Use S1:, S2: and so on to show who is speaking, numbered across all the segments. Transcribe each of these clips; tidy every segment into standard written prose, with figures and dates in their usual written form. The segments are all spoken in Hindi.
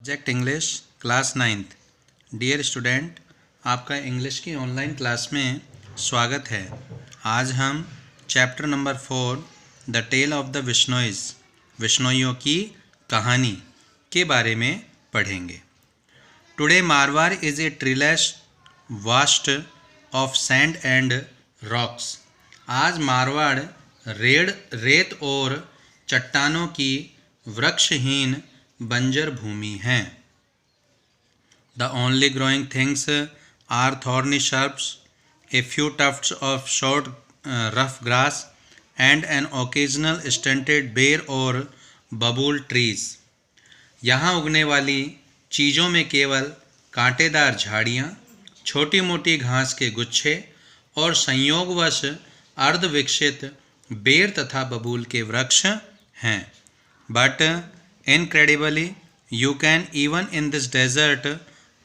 S1: Subject English class 9th। Dear student, आपका इंग्लिश की ऑनलाइन क्लास में स्वागत है। आज हम chapter number 4 the tale of the Bishnois, विश्नोइयों की कहानी के बारे में पढ़ेंगे। Today Marwar is a treeless vast of sand and rocks. आज मारवाड़ रेत और चट्टानों की वृक्षहीन बंजर भूमि है। The only growing things are thorny shrubs, a few tufts of short rough grass and an occasional stunted ber और बबूल ट्रीज। यहाँ उगने वाली चीज़ों में केवल कांटेदार झाड़ियाँ, छोटी मोटी घास के गुच्छे और संयोगवश अर्धविकसित बेर तथा बबूल के वृक्ष हैं। But incredibly, you can even in this desert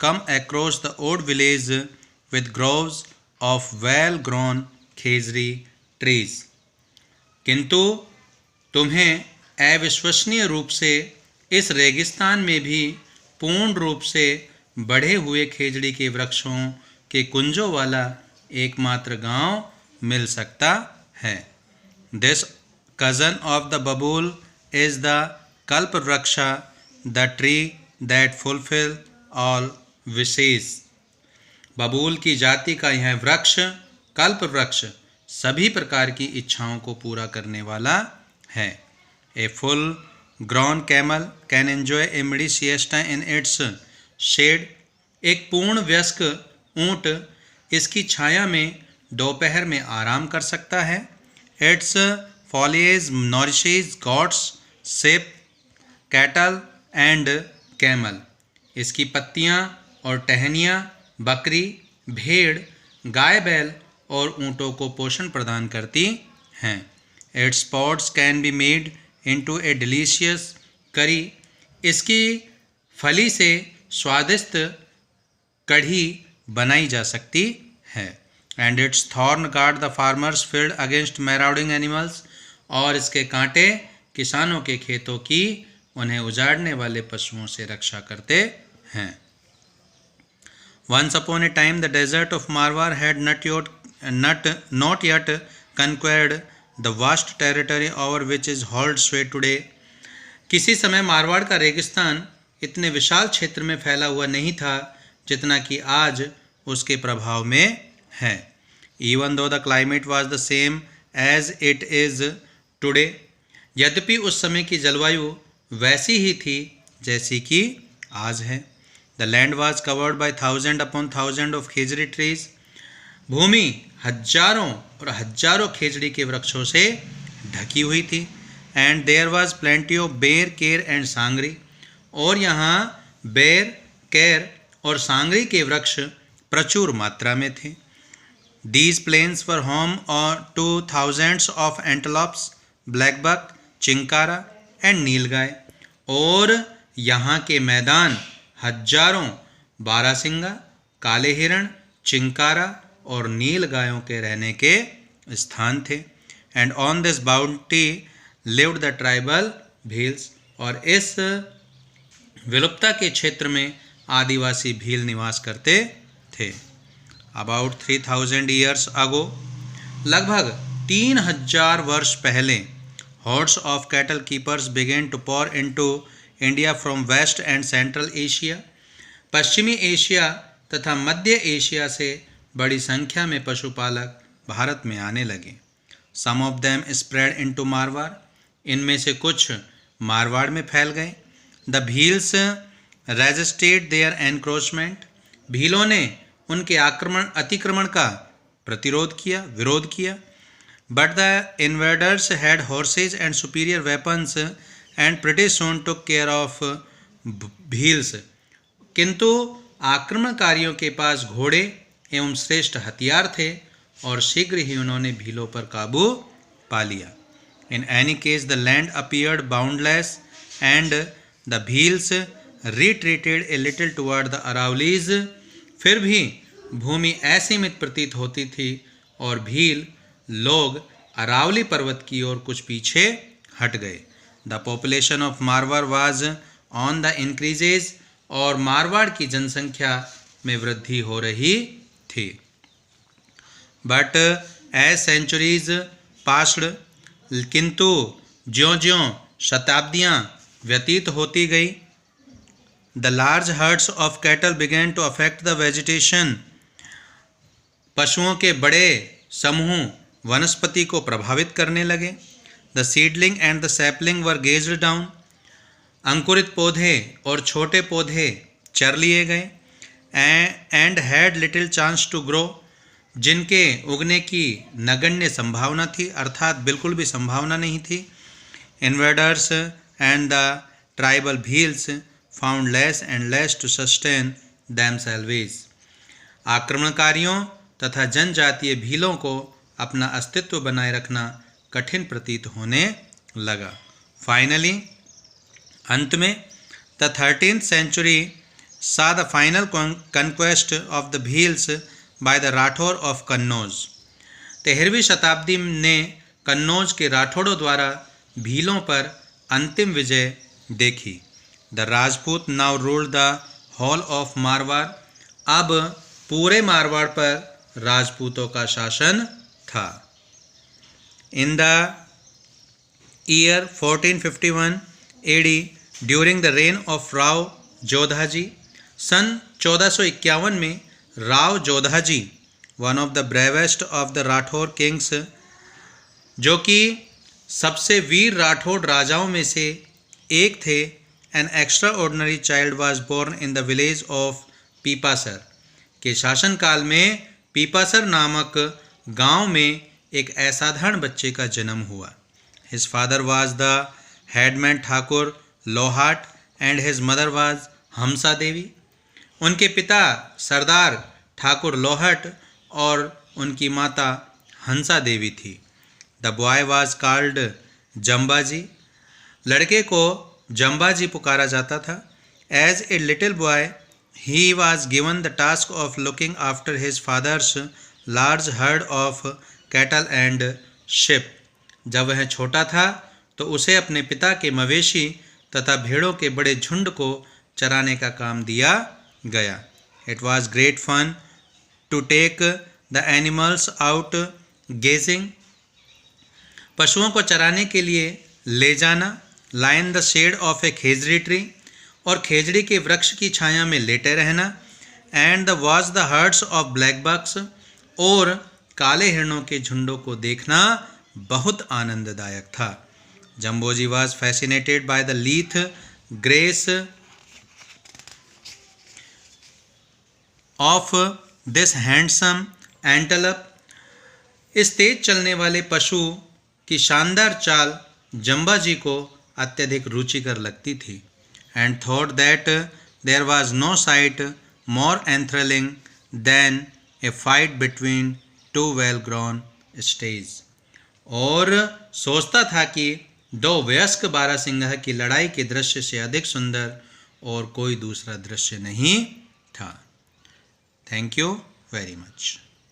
S1: come across the old village with groves of well-grown Khejri trees। किंतु तुम्हें अविश्वसनीय रूप से इस रेगिस्तान में भी पूर्ण रूप से बढ़े हुए खेजड़ी के वृक्षों के कुंजों वाला एकमात्र गांव मिल सकता है। This cousin of the babul is the kalpa vriksha, the tree that fulfil all wishes. बबूल की जाति का यह वृक्ष, कल्प वृक्ष, सभी प्रकार की इच्छाओं को पूरा करने वाला है। A full grown camel can enjoy a midday siesta in its shade. एक पूर्ण वयस्क ऊँट इसकी छाया में दोपहर में आराम कर सकता है। Its foliage nourishes goats sheep cattle and camel. इसकी पत्तियाँ और टहनियाँ बकरी, भेड़, गाय, बैल और ऊँटों को पोषण प्रदान करती हैं। It's pods can be made into A delicious करी। इसकी फली से स्वादिष्ट कढ़ी बनाई जा सकती है। And its thorn guard the farmers field against marauding animals. और इसके कांटे किसानों के खेतों की उन्हें उजाड़ने वाले पशुओं से रक्षा करते हैं। Once upon a time the desert of Marwar had not yet conquered the vast territory over which is held sway today। किसी समय मारवाड़ का रेगिस्तान इतने विशाल क्षेत्र में फैला हुआ नहीं था जितना कि आज उसके प्रभाव में है। Even though the climate was the same as it is today, यद्यपि उस समय की जलवायु वैसी ही थी जैसी कि आज है। The land was covered by 1000 upon 1000 of khejri trees. भूमि हजारों और हजारों खेजड़ी के वृक्षों से ढकी हुई थी। And there was plenty of ber, ker and सांगरी। और यहाँ बेर, केर और सांगरी के वृक्ष प्रचुर मात्रा में थे। These plains were home to thousands of antelopes, blackbuck, chinkara and nilgai. और यहाँ के मैदान हजारों बारासिंगा, काले हिरण, चिंकारा और नील गायों के रहने के स्थान थे। And on this bounty lived the tribal Bhils. और इस विलुप्तता के क्षेत्र में आदिवासी भील निवास करते थे। अबाउट 3000 ईयर्स अगो, लगभग 3000 वर्ष पहले, hordes of cattle keepers began to pour into India from West and Central Asia। पश्चिमी एशिया तथा मध्य एशिया से बड़ी संख्या में पशुपालक भारत में आने लगे। Some of them spread into Marwar. इनमें से कुछ मारवाड़ में फैल गए। The Bhils resisted their encroachment। भीलों ने उनके अतिक्रमण का विरोध किया। But the invaders had horses and superior weapons and pretty soon took care of Bhils। किंतु आक्रमणकारियों के पास घोड़े एवं श्रेष्ठ हथियार थे और शीघ्र ही उन्होंने भीलों पर काबू पा लिया। In any case the land appeared boundless and the Bhils retreated a little toward the Aravallis। फिर भी भूमि असीमित प्रतीत होती थी और भील लोग अरावली पर्वत की ओर कुछ पीछे हट गए। The population of Marwar was on the increases. और मारवाड़ की जनसंख्या में वृद्धि हो रही थी। बट एज सेंचुरीज पास्ड, किंतु ज्यों ज्यों शताब्दियाँ व्यतीत होती गई, the large herds of cattle began to affect the vegetation, पशुओं के बड़े समूह वनस्पति को प्रभावित करने लगे। The seedling and the sapling were grazed down, अंकुरित पौधे और छोटे पौधे चर लिए गए। And had little chance to grow, जिनके उगने की नगण्य संभावना थी, अर्थात बिल्कुल भी संभावना नहीं थी। Invaders and the tribal Bhils found less and less to sustain themselves, आक्रमणकारियों तथा जनजातीय भीलों को अपना अस्तित्व बनाए रखना कठिन प्रतीत होने लगा। फाइनली, अंत में, the 13th century saw the final conquest of the Bhils by the Rathores of Kannauj. 13वीं शताब्दी ने कन्नौज के राठौड़ों द्वारा भीलों पर अंतिम विजय देखी। The Rajputs now ruled the whole of Marwar, अब पूरे मारवाड़ पर राजपूतों का शासन था। In the year 1451 AD, during the reign of Rao Jodhaji, सन 1451 में Rao Jodhaji, one of the bravest of the Rathore kings, जो कि सबसे वीर राठौड़ राजाओं में से एक थे, an extraordinary child was born in the village of Pipasar, के शासनकाल में पीपासर नामक गांव में एक असाधारण बच्चे का जन्म हुआ। His father was the headman Thakur Lohat and his mother was Hansa Devi, उनके पिता सरदार ठाकुर लोहट और उनकी माता हंसा देवी थी। The boy was called Jambaji, लड़के को जम्बाजी पुकारा जाता था। As a little boy he was given the task of looking after his father's large herd of cattle and sheep, जब वह छोटा था तो उसे अपने पिता के मवेशी तथा भेड़ों के बड़े झुंड को चराने का काम दिया गया। It was great fun to take the animals out grazing, पशुओं को चराने के लिए ले जाना। Lie in the shade of a khejri tree, और खेजड़ी के वृक्ष की छाया में लेटे रहना। And the watch the herds of black bucks, और काले हिरणों के झुंडों को देखना बहुत आनंददायक था। Jambhoji was fascinated by the lithe grace of this handsome antelope, इस तेज चलने वाले पशु की शानदार चाल जम्बाजी को अत्यधिक रुचिकर लगती थी। And thought that there was no sight more enthralling than a fight between two well grown stags, और सोचता था कि दो वयस्क बारहसिंगा की लड़ाई के दृश्य से अधिक सुंदर और कोई दूसरा दृश्य नहीं था। Thank you very much.